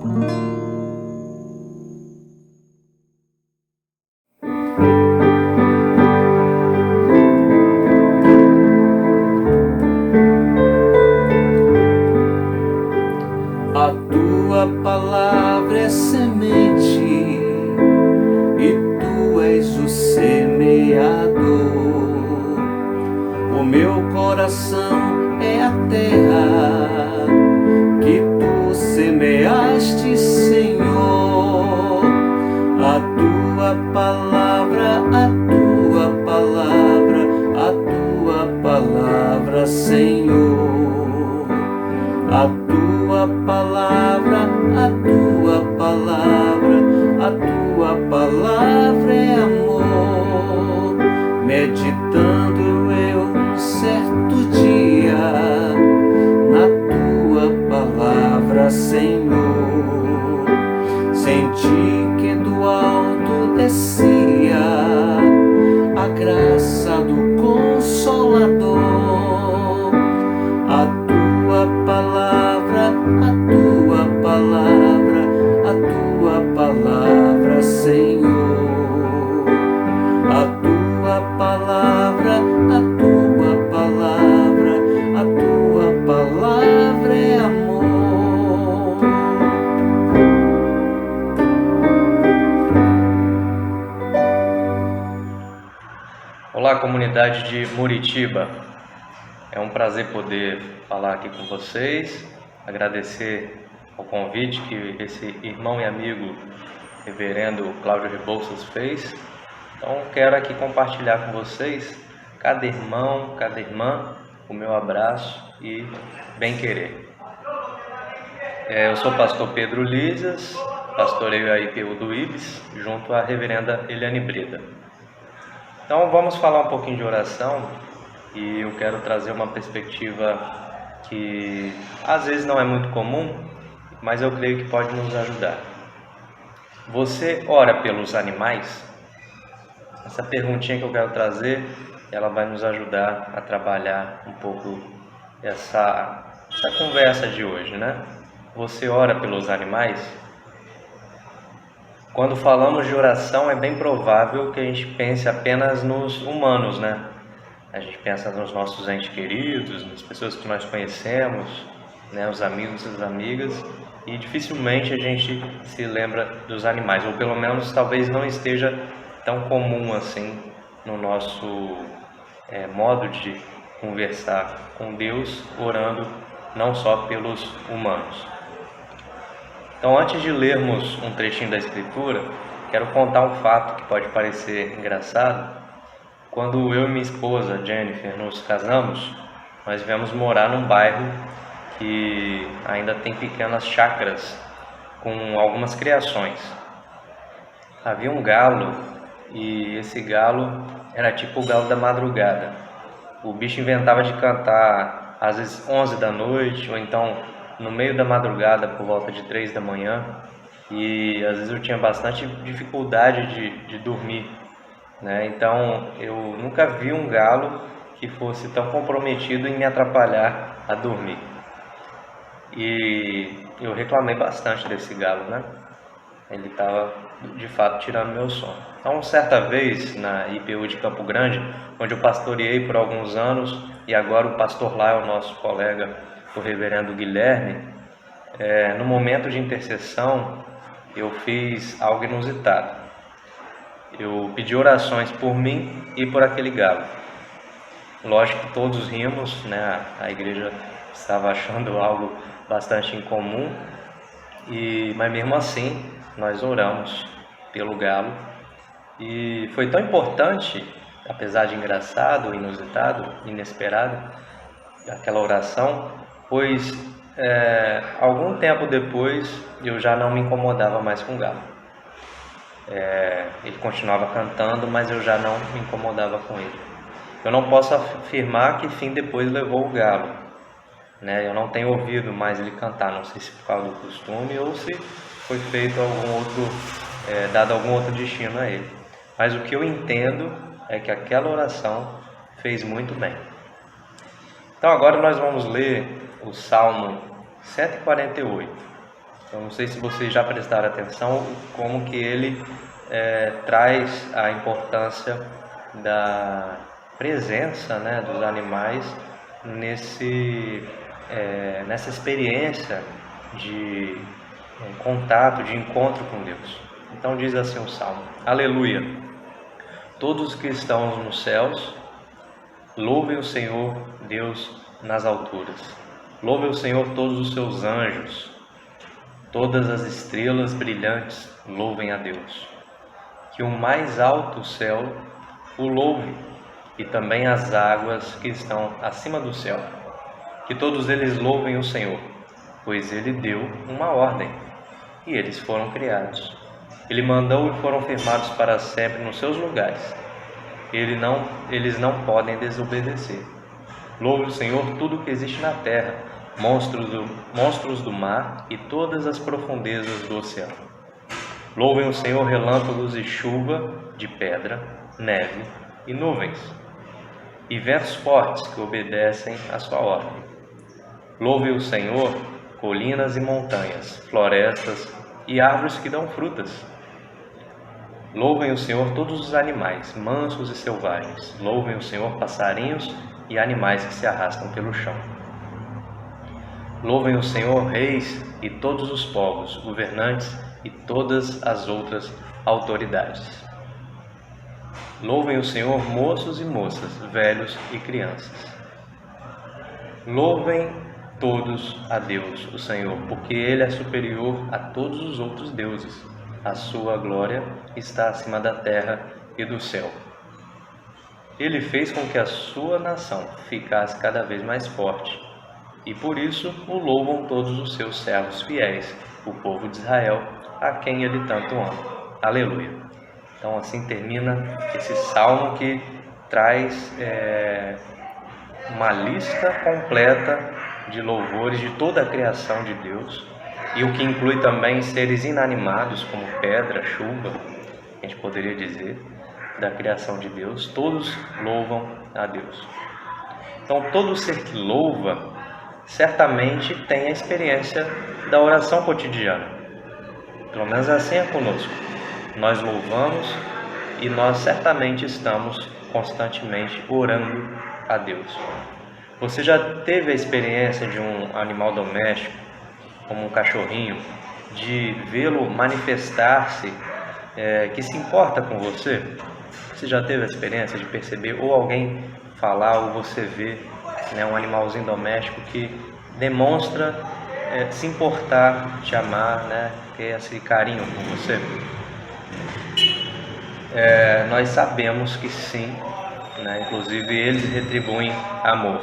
A tua palavra é semente e tu és o semeador. O meu coração é a terra que tu semeaste, Senhor. A tua palavra, Senhor. A tua palavra, é amor. Meditando eu um certo dia na tua palavra, Senhor, senti que do alto descia a graça do Consolador. A tua palavra, Senhor. A tua palavra, é amor. Olá, comunidade de Muritiba. É um prazer poder falar aqui com vocês, agradecer ao convite que esse irmão e amigo reverendo Cláudio Rebouças fez. Então quero aqui compartilhar com vocês, cada irmão, cada irmã, o meu abraço e bem-querer. Eu sou o pastor Pedro Lízias, pastoreio a IPU do IBS, junto à reverenda Eliane Breda. Então vamos falar um pouquinho de oração e eu quero trazer uma perspectiva que às vezes não é muito comum, mas eu creio que pode nos ajudar. Você ora pelos animais? Essa perguntinha que eu quero trazer, ela vai nos ajudar a trabalhar um pouco essa conversa de hoje, né? Você ora pelos animais? Quando falamos de oração, é bem provável que a gente pense apenas nos humanos, né? A gente pensa nos nossos entes queridos, nas pessoas que nós conhecemos, né? Os amigos e as amigas, e dificilmente a gente se lembra dos animais, ou pelo menos talvez não esteja tão comum assim no nosso modo de conversar com Deus, orando não só pelos humanos. Então, antes de lermos um trechinho da Escritura, quero contar um fato que pode parecer engraçado. Quando eu e minha esposa, Jennifer, nos casamos, nós viemos morar num bairro que ainda tem pequenas chácaras com algumas criações. Havia um galo e esse galo era tipo o galo da madrugada. O bicho inventava de cantar às vezes 11 da noite ou então no meio da madrugada por volta de 3 da manhã, e às vezes eu tinha bastante dificuldade de dormir, né? Então eu nunca vi um galo que fosse tão comprometido em me atrapalhar a dormir, e eu reclamei bastante desse galo, né? Ele estava de fato tirando meu sono. Então, certa vez na IPU de Campo Grande, onde eu pastoreei por alguns anos, e agora o pastor lá é o nosso colega, o reverendo Guilherme, no momento de intercessão eu fiz algo inusitado. Eu pedi orações por mim e por aquele galo. Lógico que todos rimos, né? A igreja estava achando algo bastante incomum, mas mesmo assim nós oramos pelo galo, e foi tão importante, apesar de engraçado, inusitado, inesperado, aquela oração, pois algum tempo depois eu já não me incomodava mais com o galo. Ele continuava cantando, mas eu já não me incomodava com ele. Eu não posso afirmar que fim depois levou o galo, né? Eu não tenho ouvido mais ele cantar, não sei se por causa do costume ou se foi feito dado algum outro destino a ele. Mas o que eu entendo é que aquela oração fez muito bem. Então agora nós vamos ler o Salmo 148. Eu não sei se vocês já prestaram atenção como que ele traz a importância da presença, né, dos animais nessa experiência de contato, de encontro com Deus. Então diz assim o Salmo: Aleluia! Todos que estão nos céus, louvem o Senhor Deus nas alturas. Louvem o Senhor todos os seus anjos. Todas as estrelas brilhantes louvem a Deus. Que o mais alto céu o louve, e também as águas que estão acima do céu. Que todos eles louvem o Senhor, pois Ele deu uma ordem, e eles foram criados. Ele mandou e foram firmados para sempre nos seus lugares. Eles não podem desobedecer. Louve o Senhor tudo que existe na terra, monstros do mar e todas as profundezas do oceano. Louvem o Senhor relâmpagos e chuva de pedra, neve e nuvens, e ventos fortes que obedecem à sua ordem. Louve o Senhor colinas e montanhas, florestas e árvores que dão frutas. Louvem o Senhor todos os animais, mansos e selvagens. Louvem o Senhor passarinhos e animais que se arrastam pelo chão. Louvem o Senhor reis e todos os povos, governantes e todas as outras autoridades. Louvem o Senhor moços e moças, velhos e crianças. Louvem todos a Deus, o Senhor, porque Ele é superior a todos os outros deuses. A sua glória está acima da terra e do céu. Ele fez com que a sua nação ficasse cada vez mais forte, e por isso o louvam todos os seus servos fiéis, o povo de Israel, a quem Ele tanto ama. Aleluia! Então assim termina esse salmo que traz uma lista completa de louvores de toda a criação de Deus, e o que inclui também seres inanimados como pedra, chuva, a gente poderia dizer, da criação de Deus. Todos louvam a Deus. Então todo ser que louva certamente tem a experiência da oração cotidiana. Pelo menos assim é conosco. Nós louvamos e nós certamente estamos constantemente orando a Deus. Você já teve a experiência de um animal doméstico, como um cachorrinho, de vê-lo manifestar-se, que se importa com você? Você já teve a experiência de perceber, ou alguém falar, ou você ver, né, um animalzinho doméstico que demonstra se importar, te amar, né, ter esse carinho com você? Nós sabemos que sim, né, inclusive eles retribuem amor.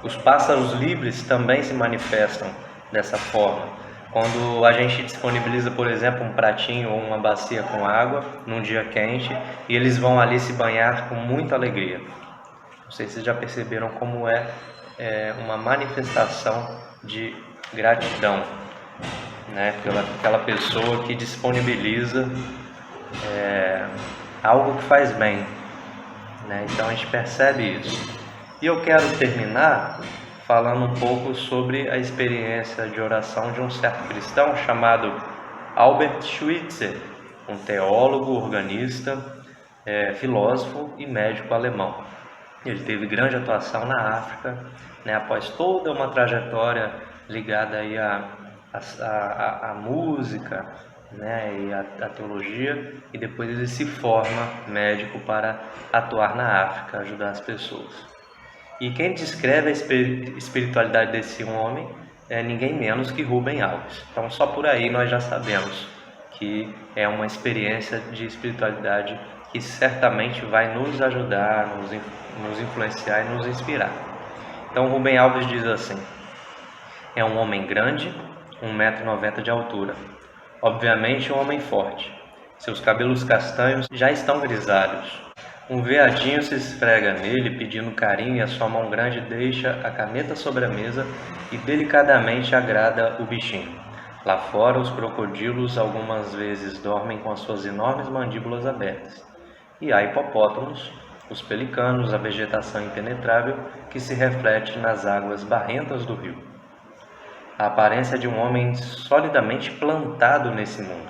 Os pássaros livres também se manifestam dessa forma. Quando a gente disponibiliza, por exemplo, um pratinho ou uma bacia com água num dia quente, e eles vão ali se banhar com muita alegria. Não sei se vocês já perceberam como é uma manifestação de gratidão, né, pela pessoa que disponibiliza algo que faz bem, né? Então a gente percebe isso. E eu quero terminar falando um pouco sobre a experiência de oração de um certo cristão chamado Albert Schweitzer, um teólogo, organista, filósofo e médico alemão. Ele teve grande atuação na África, né, após toda uma trajetória ligada aí à música, né, e à teologia, e depois ele se forma médico para atuar na África, ajudar as pessoas. E quem descreve a espiritualidade desse homem é ninguém menos que Rubem Alves. Então só por aí nós já sabemos que é uma experiência de espiritualidade que certamente vai nos ajudar, nos influenciar e nos inspirar. Então Rubem Alves diz assim: é um homem grande, 1,90 m de altura, obviamente um homem forte. Seus cabelos castanhos já estão grisalhos. Um veadinho se esfrega nele pedindo carinho, e a sua mão grande deixa a caneta sobre a mesa e delicadamente agrada o bichinho. Lá fora, os crocodilos algumas vezes dormem com as suas enormes mandíbulas abertas. E há hipopótamos, os pelicanos, a vegetação impenetrável que se reflete nas águas barrentas do rio. a aparência de um homem solidamente plantado nesse mundo.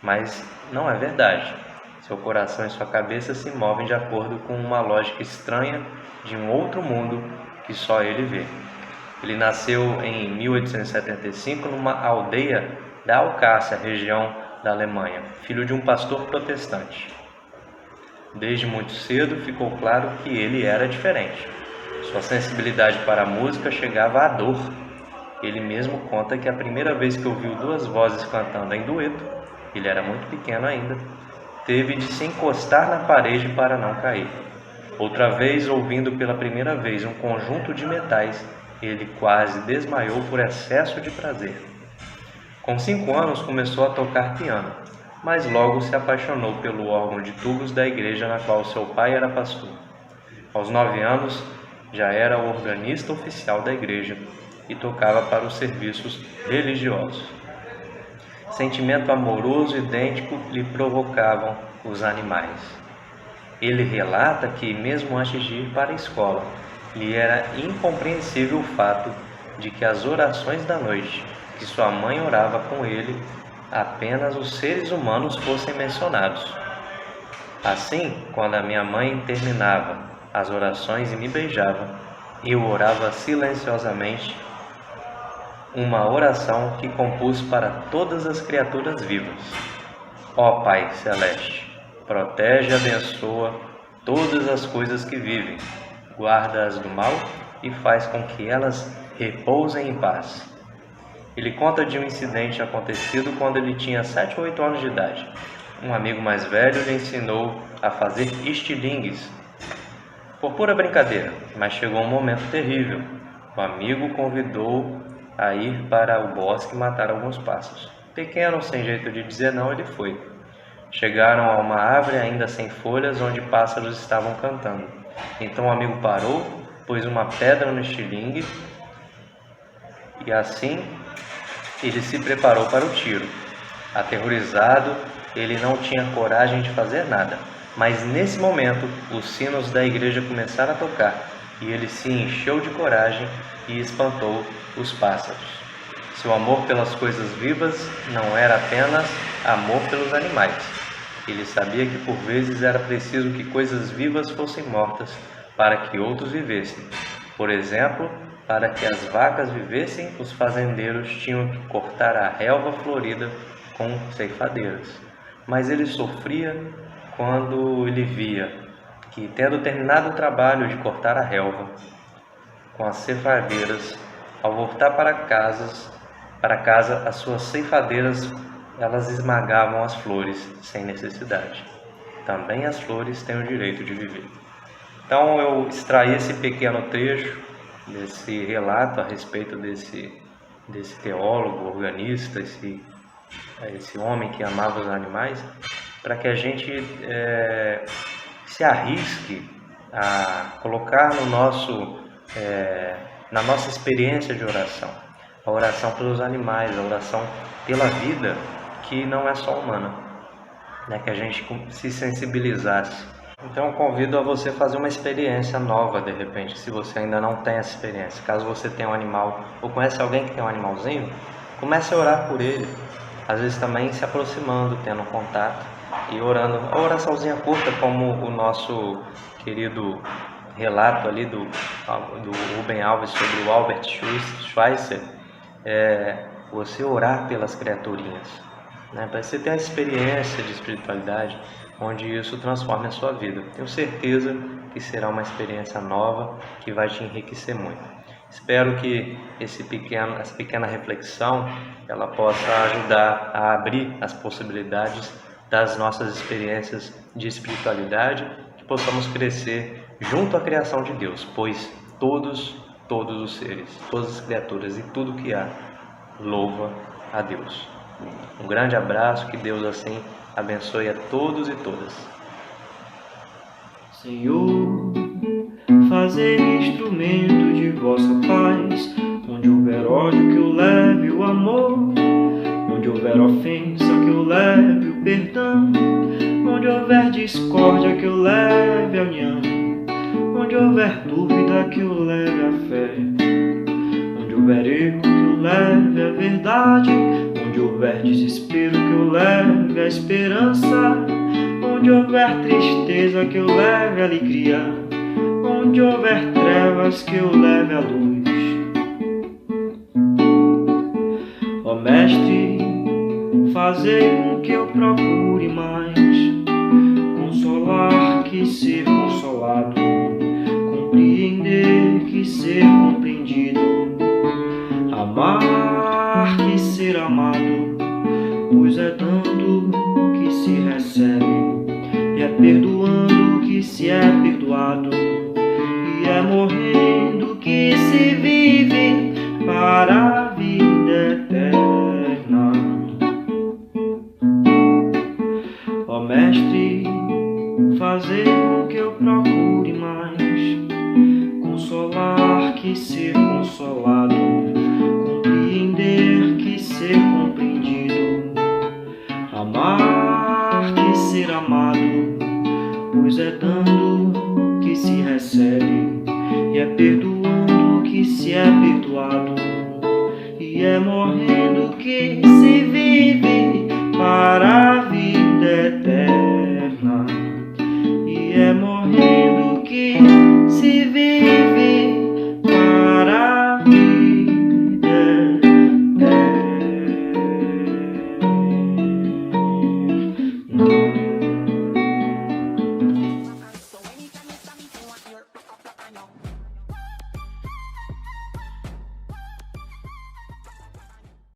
Mas não é verdade. Seu coração e sua cabeça se movem de acordo com uma lógica estranha de um outro mundo que só ele vê. Ele nasceu em 1875 numa aldeia da Alsácia, região da Alemanha, filho de um pastor protestante. Desde muito cedo ficou claro que ele era diferente. Sua sensibilidade para a música chegava à dor. Ele mesmo conta que a primeira vez que ouviu duas vozes cantando em dueto, ele era muito pequeno ainda, teve de se encostar na parede para não cair. Outra vez, ouvindo pela primeira vez um conjunto de metais, ele quase desmaiou por excesso de prazer. Com 5 anos começou a tocar piano, mas logo se apaixonou pelo órgão de tubos da igreja na qual seu pai era pastor. Aos 9 anos já era o organista oficial da igreja e tocava para os serviços religiosos. Sentimento amoroso idêntico lhe provocavam os animais. Ele relata que, mesmo antes de ir para a escola, lhe era incompreensível o fato de que as orações da noite, que sua mãe orava com ele, apenas os seres humanos fossem mencionados. Assim, quando a minha mãe terminava as orações e me beijava, eu orava silenciosamente uma oração que compus para todas as criaturas vivas. Ó Pai Celeste, protege e abençoa todas as coisas que vivem, guarda-as do mal e faz com que elas repousem em paz. Ele conta de um incidente acontecido quando ele tinha 7 ou 8 anos de idade. Um amigo mais velho lhe ensinou a fazer estilingues, por pura brincadeira, mas chegou um momento terrível. O amigo convidou a ir para o bosque matar alguns pássaros. Pequeno, sem jeito de dizer não, ele foi. Chegaram a uma árvore ainda sem folhas, onde pássaros estavam cantando. Então o amigo parou, pôs uma pedra no estilingue e assim ele se preparou para o tiro. Aterrorizado, ele não tinha coragem de fazer nada. Mas nesse momento, os sinos da igreja começaram a tocar e ele se encheu de coragem e espantou os pássaros. Seu amor pelas coisas vivas não era apenas amor pelos animais. Ele sabia que por vezes era preciso que coisas vivas fossem mortas para que outros vivessem. Por exemplo, para que as vacas vivessem, os fazendeiros tinham que cortar a relva florida com ceifadeiras. Mas ele sofria quando ele via que, tendo terminado o trabalho de cortar a relva com as ceifadeiras, ao voltar para casa, as suas ceifadeiras elas esmagavam as flores sem necessidade. Também as flores têm o direito de viver. Então eu extraí esse pequeno trecho desse relato a respeito desse teólogo, organista, esse homem que amava os animais, para que a gente se arrisque a colocar na nossa experiência de oração, a oração pelos animais, a oração pela vida que não é só humana, que a gente se sensibilizasse. Então eu convido a você fazer uma experiência nova, de repente, se você ainda não tem essa experiência. Caso você tenha um animal ou conhece alguém que tem um animalzinho, comece a orar por ele, às vezes também se aproximando, tendo contato e orando. A oraçãozinha curta, como o nosso querido relato ali do Rubem Alves sobre o Albert Schweitzer, você orar pelas criaturinhas, para você ter a experiência de espiritualidade, onde isso transforma a sua vida. Tenho certeza que será uma experiência nova que vai te enriquecer muito. Espero que essa pequena reflexão ela possa ajudar a abrir as possibilidades das nossas experiências de espiritualidade, que possamos crescer junto à criação de Deus, pois todos os seres, todas as criaturas e tudo que há louva a Deus. Um grande abraço, que Deus assim abençoe a todos e todas. Senhor, fazer instrumento de vossa paz, onde houver ódio que eu leve o amor, onde houver ofensa que eu leve o perdão, onde houver discórdia que eu leve a união, onde houver dúvida que eu leve a fé, onde houver erro que eu leve a verdade, onde houver desespero que eu leve a esperança, onde houver tristeza que eu leve a alegria, onde houver trevas que eu leve a luz. Ó Mestre, fazei com que eu procure mais consolar que ser consolado, compreender que ser compreendido, amar que ser amado, pois é dando que se recebe, e é perdoando que se é perdoado, e é morrendo que se vive para a vida eterna. Ó Mestre, fazer com que eu procure mais consolar que ser consolado, compreender que ser compreendido, amar que ser amado, pois é dando que se recebe, e é perdoando que se é perdoado, e é morrendo que se vive para